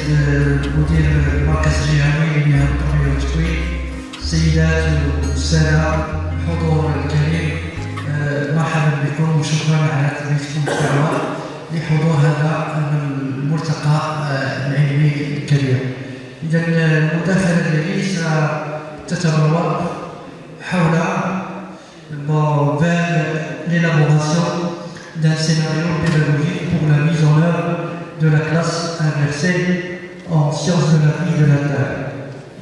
مدير المركز الجامعي للمهن الطبية والتكوين، سيدات والسادة الحضور الكريم، مرحبا بكم وشكرا على تلبيتكم الدعوة لحضور هذا الملتقى العلمي الكبير. إذا المداخلة التي ستتمول حول l'élaboration d'un scénario pédagogique pour la mise en œuvre de la classe inversée en sciences de la vie de la Terre,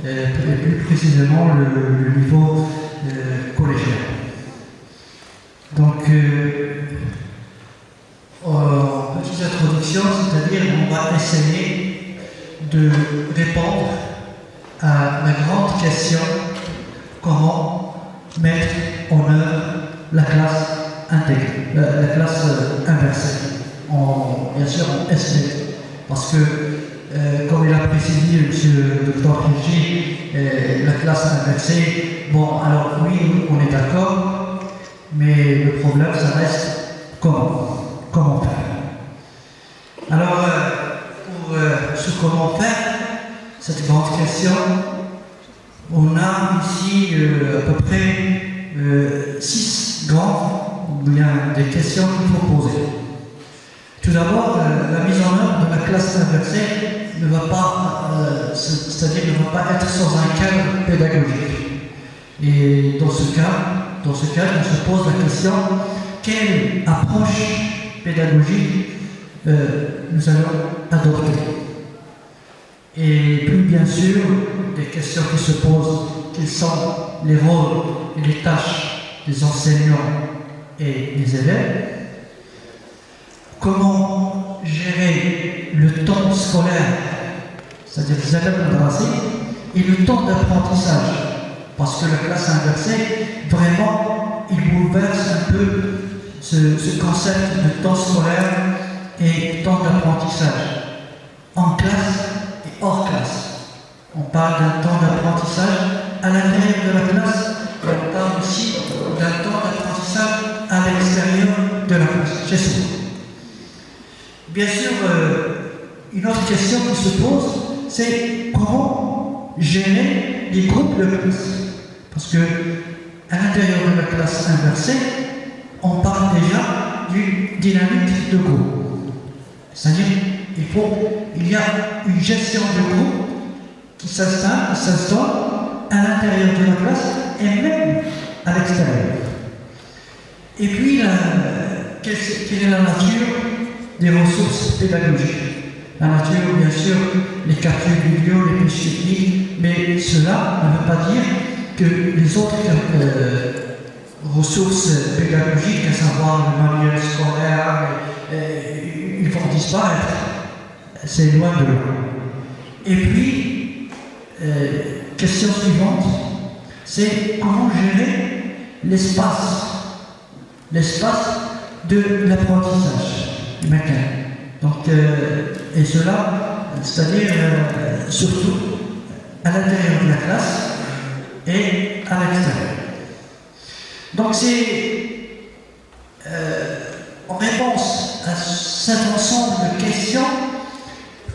et plus précisément le niveau collégien. Donc, en petite introduction, c'est-à-dire on va essayer de répondre à la grande question: comment mettre en œuvre la classe intégrée, la classe inversée, bien sûr en SD, parce que comme il a précisé M. Dr Hirji, la classe inversée, bon alors oui, on est d'accord, mais le problème ça reste comment faire. Alors pour ce comment faire, cette grande question, on a ici à peu près 6 grandes des questions qu'il faut poser. Tout d'abord, la mise en œuvre de la classe inversée ne va pas, c'est-à-dire ne va pas être sans un cadre pédagogique. Et dans ce cas, on se pose la question: quelle approche pédagogique nous allons adopter? Et puis bien sûr, des questions qui se posent: quels sont les rôles et les tâches des enseignants et des élèves? Comment gérer le temps scolaire, c'est-à-dire les élèves madrasés, et le temps d'apprentissage? Parce que la classe inversée, vraiment, il bouleverse un peu ce concept de temps scolaire et temps d'apprentissage, en classe et hors classe. On parle d'un temps d'apprentissage à l'intérieur de la classe, et on parle aussi d'un temps d'apprentissage à l'extérieur de la classe, chez soi. Bien sûr, une autre question qui se pose, c'est comment gérer les groupes de classe. Parce que à l'intérieur de la classe inversée, on parle déjà d'une dynamique de groupe. C'est-à-dire il y a une gestion de groupe qui s'installe à l'intérieur de la classe et même à l'extérieur. Et puis, quelle est la nature des ressources pédagogiques? La nature, bien sûr, les captures vidéo, les fiches techniques, mais cela ne veut pas dire que les autres ressources pédagogiques, à savoir le manuel scolaire, ils vont disparaître. C'est loin de là. Et puis, question suivante, c'est comment gérer l'espace de l'apprentissage maintenant. Donc, et cela, c'est-à-dire surtout à l'intérieur de la classe et à l'extérieur. Donc c'est en réponse à cet ensemble de questions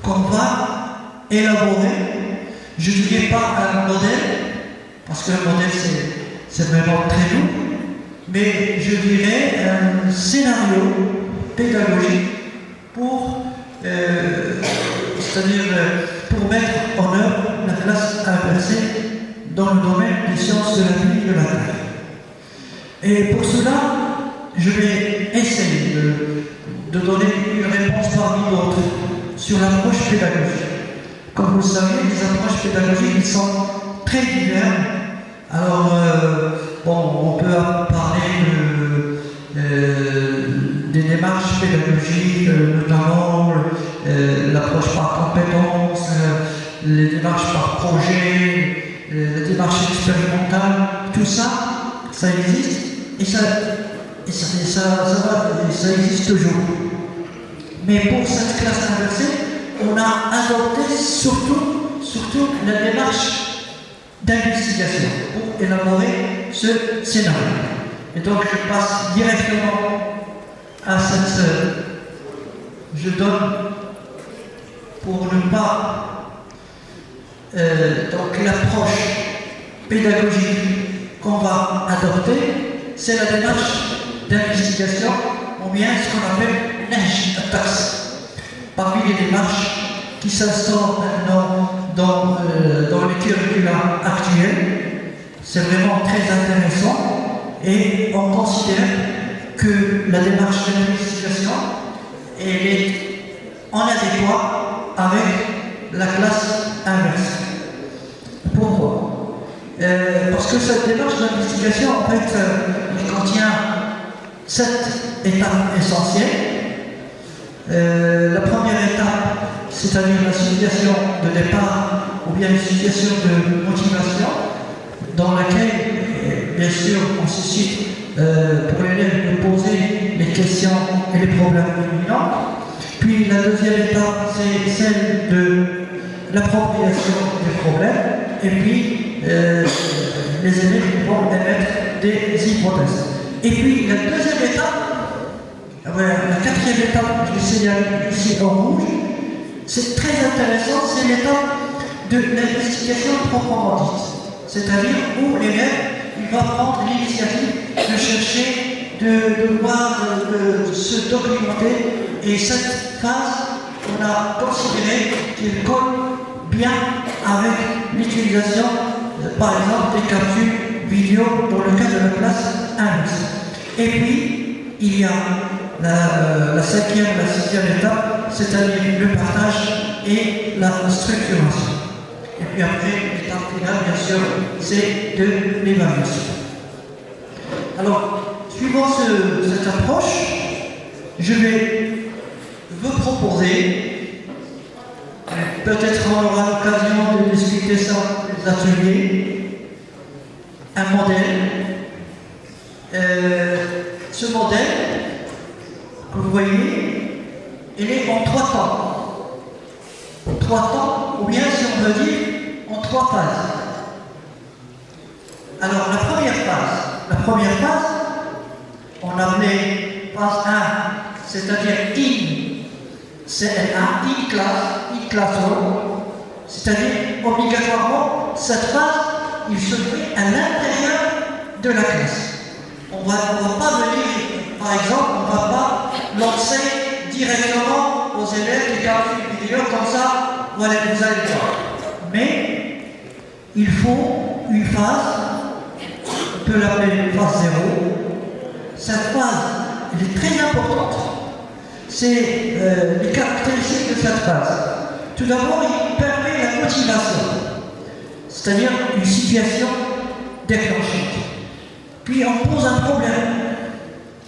qu'on va élaborer, je ne dirais pas un modèle, parce que le modèle c'est vraiment très lourd, mais je dirais un scénario pédagogique pour, c'est-à-dire pour mettre en œuvre la classe inversée dans le domaine des sciences de la vie et de la Terre. Et pour cela, je vais essayer de donner une réponse parmi d'autres sur l'approche pédagogique. Comme vous le savez, les approches pédagogiques sont très diverses. Alors, on peut parler des démarches pédagogiques, notamment l'approche par compétence, les démarches par projet, les démarches expérimentales, tout ça, ça existe et ça existe toujours. Mais pour cette classe inversée, on a adopté surtout la démarche d'investigation pour élaborer ce scénario. Et donc je passe directement à je donne pour ne pas donc l'approche pédagogique qu'on va adopter, c'est la démarche d'investigation ou bien ce qu'on appelle Nahj al-Taqs. Parmi les démarches qui s'instaurent maintenant dans les curricula actuels, c'est vraiment très intéressant et on considère que la démarche d'investigation est en adéquat avec la classe inverse. Pourquoi? Parce que cette démarche d'investigation, en fait, elle contient 7 étapes essentielles. La première étape, c'est-à-dire la situation de départ ou bien une situation de motivation dans laquelle, bien sûr, on suscite pour l'élève de poser les questions et les problèmes dominants. Puis la deuxième étape, c'est celle de l'appropriation des problèmes. Et puis, les élèves vont émettre des hypothèses. Et puis, la deuxième étape, la quatrième étape, je vais signaler ici en rouge, c'est très intéressant, c'est l'étape de l'investigation proprement dite. C'est-à-dire où l'élève il va prendre l'initiative de chercher, de voir, de se documenter. Et cette phase, on a considéré qu'elle colle bien avec l'utilisation, par exemple, des captures vidéo dans le cas de la classe 1. Et puis, il y a la cinquième, la sixième étape, c'est-à-dire le partage et la structuration. Et puis après, l'étape finale, bien sûr, c'est de l'évaluation. Alors, suivant cette approche, je vais vous proposer, peut-être on aura l'occasion de discuter ça dans les ateliers, un modèle. Ce modèle, que vous voyez, il est en 3 temps. 3 temps, ou bien si on veut dire, en 3 phases. Alors, la première phase, on appelait phase 1, c'est-à-dire CLA, in classroom, c'est-à-dire obligatoirement, cette phase, il se fait à l'intérieur de la classe. On ne va pas venir, par exemple, on ne va pas lancer directement aux élèves des captures vidéo comme ça, voilà, vous allez voir. Mais il faut une phase, on peut l'appeler phase 0. Cette phase, elle est très importante. C'est les caractéristiques de cette phase. Tout d'abord, il permet la motivation, c'est-à-dire une situation déclenchante. Puis on pose un problème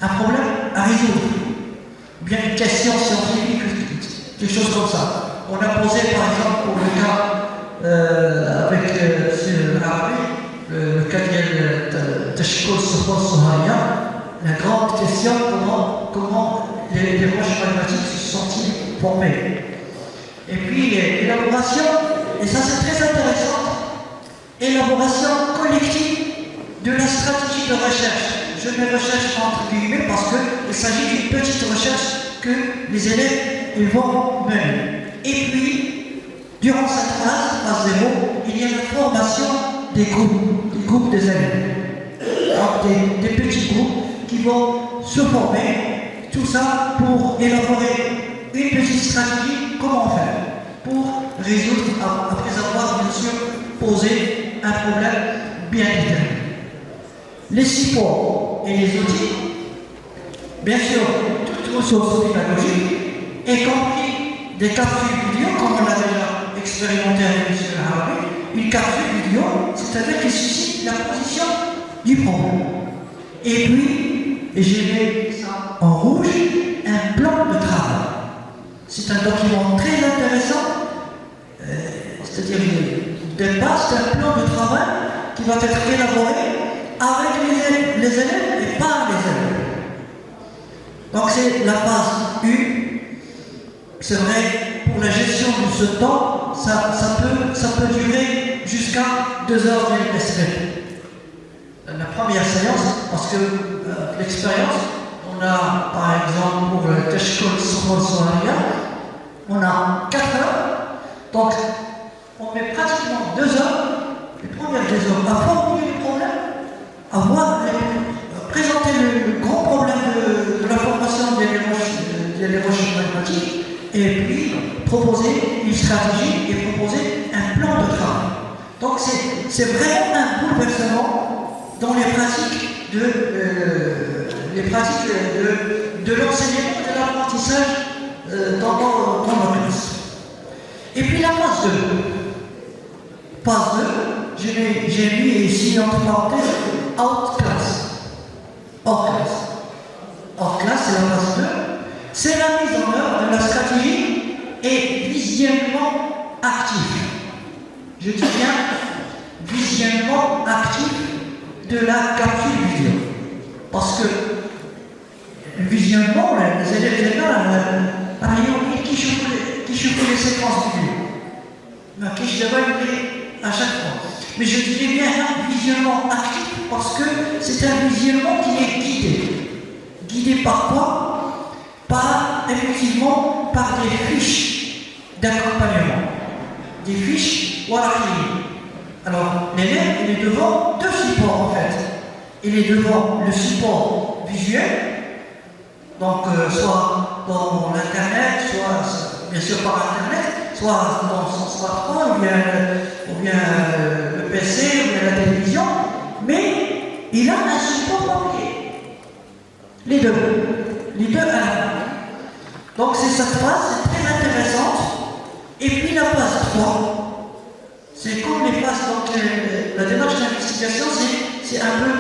à résoudre, bien une question scientifique, quelque chose comme ça. On a posé par exemple pour le cas avec le cas de Tashkol Sofos Soharia, la grande question comment les roches mathématiques se sont-ils formées. Et puis l'élaboration, et ça c'est très intéressant, élaboration collective de la stratégie de recherche. Je mets recherche entre guillemets parce qu'il s'agit d'une petite recherche que les élèves ils vont mener. Et puis, durant cette phase 0, il y a la formation des groupes des élèves. Donc des petits groupes qui vont se former, tout ça pour élaborer une petite stratégie, comment faire pour résoudre, après avoir bien sûr posé un problème bien déterminé. Les supports et les outils, bien sûr, toute ressource pédagogique, y compris des captures vidéo, comme on l'a déjà expérimenté avec M. Harabi, une capture vidéo, c'est-à-dire qui suscite la position du problème. Et puis, j'ai mis ça en rouge, un plan de travail. C'est un document très intéressant, c'est-à-dire de base, c'est un plan de travail qui va être élaboré avec les élèves et par les élèves. Donc c'est la phase 1. C'est vrai, pour la gestion de ce temps, ça peut durer jusqu'à 2 heures de SP. La première séance, parce que l'expérience, on a par exemple pour le Tashkol Soharia, on a 4 heures, donc on met pratiquement 2 heures, les premières 2 heures, à formuler le problème, à présenter le grand problème de la formation des recherches mathématiques, et puis proposer une stratégie et proposer un plan de travail. Donc c'est vraiment un bouleversement dans les pratiques de l'enseignement et de l'apprentissage dans nos classes. Et puis la phase 2. Phase 2, j'ai mis ici entre parenthèses out class. Hors classe. Hors classe, c'est la phase 2. C'est la mise en œuvre de la stratégie et visionnement actif. Je dis bien visionnement actif de la capsule vidéo. Parce que le visionnement, les élèves par exemple, qui chauffent les séquences vidéo. Mais qui je devrais à chaque fois. Mais je dirais bien un visionnement actif parce que c'est un visionnement qui est guidé. Guidé par quoi? Effectivement, par des fiches d'accompagnement. Des fiches Waraqi. Alors, l'élève, il est devant 2 supports en fait. Il est devant le support visuel, donc soit dans l'internet, soit bien sûr par internet, soit dans son smartphone, ou bien le PC, ou bien la télévision, mais il a un support papier. Les deux à la main. Donc c'est cette phase, c'est très intéressante. Et puis la phase 3, c'est comme les phases, donc la démarche d'investigation, c'est un peu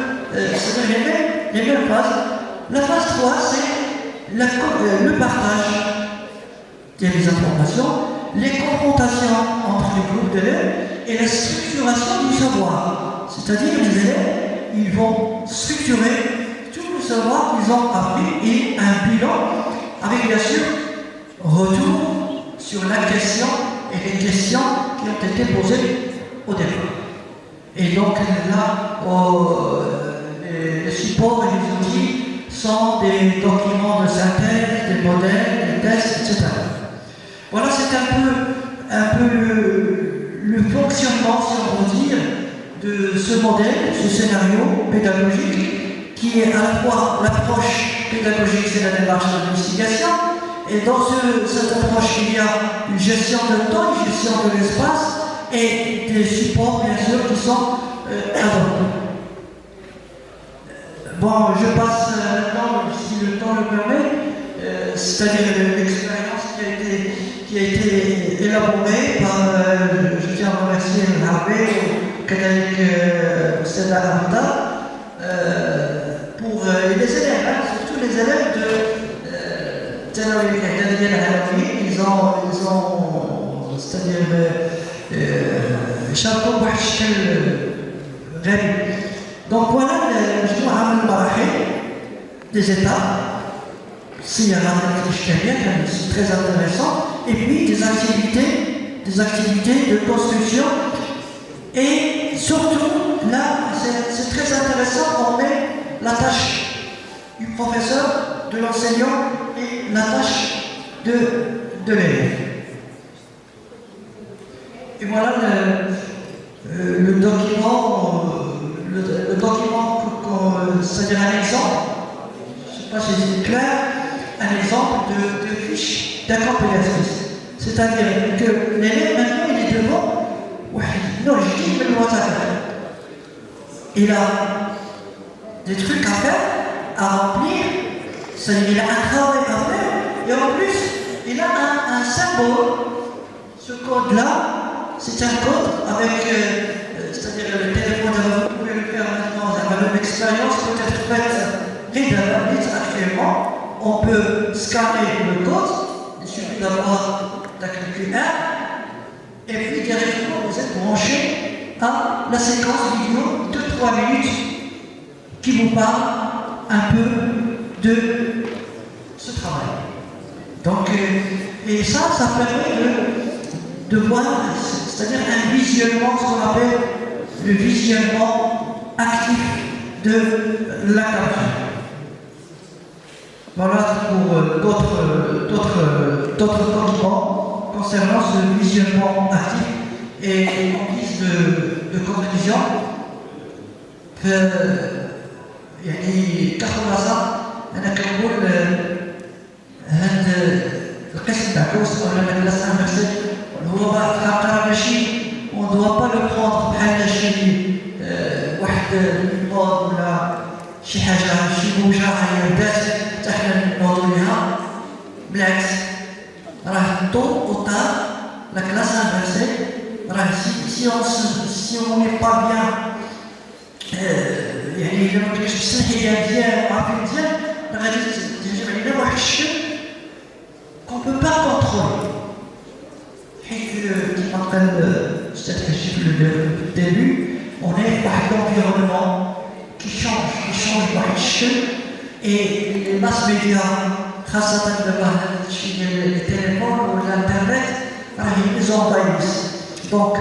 les mêmes phases. La phase 3, c'est le partage des informations, les confrontations entre les groupes d'élèves et la structuration du savoir. C'est-à-dire les élèves, ils vont structurer tout le savoir qu'ils ont appris et un bilan avec bien sûr retour sur la question et les questions qui ont été posées au départ. Et donc là, les supports et les outils sont des documents de synthèse, des modèles, des tests, etc. Voilà, c'est un peu le fonctionnement, si on peut dire, de ce modèle, ce scénario pédagogique, qui est à la fois l'approche pédagogique, c'est la démarche d'investigation, et dans cette approche, il y a une gestion de temps, une gestion de l'espace, et des supports, bien sûr, qui sont adoptés. Bon, je passe maintenant, si le temps le permet, c'est-à-dire l'expérience qui a été élaborée par, je tiens à remercier Harvey, Kadalik Seda Hamda, pour les élèves, surtout les élèves de Tanawi Kadalik Halawi, ils ont c'est-à-dire, شاركوا بواحد الشكل غريب. Donc voilà مجموعة من المراحل des étapes. C'est très intéressant. Et puis des activités de construction. Et surtout, là, c'est très intéressant, on met la tâche du professeur, de l'enseignant et la tâche de l'élève. Et voilà le document, c'est-à-dire un exemple, je ne sais pas si c'est clair, un exemple de fiche d'accompagnatrice. C'est-à-dire que l'élève maintenant il est devant, il a des trucs à faire, à remplir, c'est-à-dire il a un travail à faire, et en plus il a un symbole. Ce code-là, c'est un code avec, c'est-à-dire le téléphone, vous pouvez le faire maintenant, la même expérience peut être faite actuellement. On peut scanner le code, il suffit d'avoir la cliquer 1, et puis directement vous êtes branché à la séquence vidéo de 3 minutes qui vous parle un peu de ce travail. Donc, et ça permet de voir, c'est-à-dire un visionnement, ce qu'on appelle le visionnement actif de la capsule. Voilà pour d'autres commentaires concernant ce visionnement actif. Et en guise de conclusion, يعني كخلاصة أنا كنقول هاد القسم تاع كورس ولا المدرسة المدرسة هو في الحقيقة ماشي on ne doit pas le prendre بحال شي واحد الموضوع ولا شي حاجة شي موجة عيادات حتى حنا نوضوا ليها بالعكس راه طو وطار لا كلاس انفرسي راه si on n'est pas bien يعني إذا ما كناش بالصحية مزيان وعارفين مزيان راه غادي تهجم علينا واحد الشكل qu'on peut pas contrôler حيت كيما قال الأستاذ حجي في الديبي on est واحد l'environnement qui change واحد الشكل et les mass médias خاصة دابا هاد الشيء ديال التليفون ولا الانترنت راه يزونفايس دونك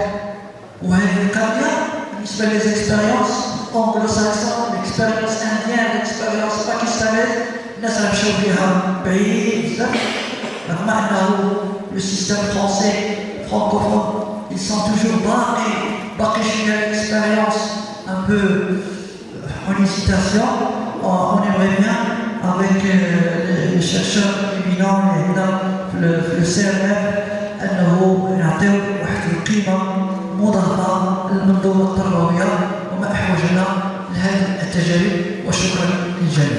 وهذه القضية بالنسبة ليزيكسبيريونس anglo-saxon, l'expérience indienne, l'expérience pakistanaise, الناس راه مشاو فيها بعيد بزاف رغم أنه le système français francophone ils sont toujours باقي شوية l'expérience un peu en hésitation on aimerait bien avec les chercheurs éminents le CRF أنه نعطيو واحد القيمة مضافة للمنظومة التربوية وما أحوجنا لهذه التجارب وشكرا للجميع.